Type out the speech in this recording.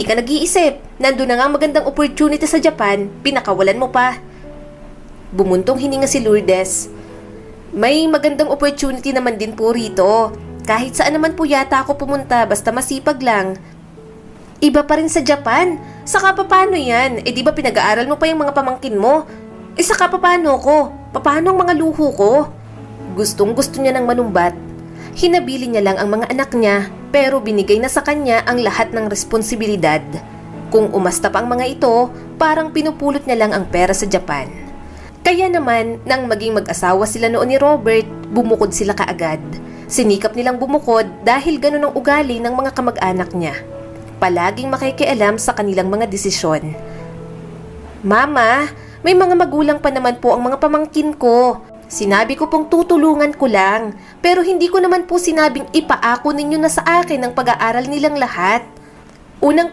ka nag-iisip? Nandun na nga magandang opportunity sa Japan, pinakawalan mo pa. Bumuntong hininga si Lourdes. May magandang opportunity naman din po rito. Kahit saan naman po yata ako pumunta, basta masipag lang. Iba pa rin sa Japan. Saka paano yan? Di ba pinag-aaral mo pa yung mga pamangkin mo? Saka paano ko? Paano ang mga luho ko? Gustong gusto niya ng manumbat. Hinabili niya lang ang mga anak niya, pero binigay na sa kanya ang lahat ng responsibilidad. Kung umasta pa ang mga ito, parang pinupulot niya lang ang pera sa Japan. Kaya naman, nang maging mag-asawa sila noon ni Robert, bumukod sila kaagad. Sinikap nilang bumukod dahil ganun ang ugali ng mga kamag-anak niya. Palaging makikialam sa kanilang mga desisyon. Mama, may mga magulang pa naman po ang mga pamangkin ko. Sinabi ko pong tutulungan ko lang, pero hindi ko naman po sinabing ipaako ninyo na sa akin ang pag-aaral nilang lahat. Unang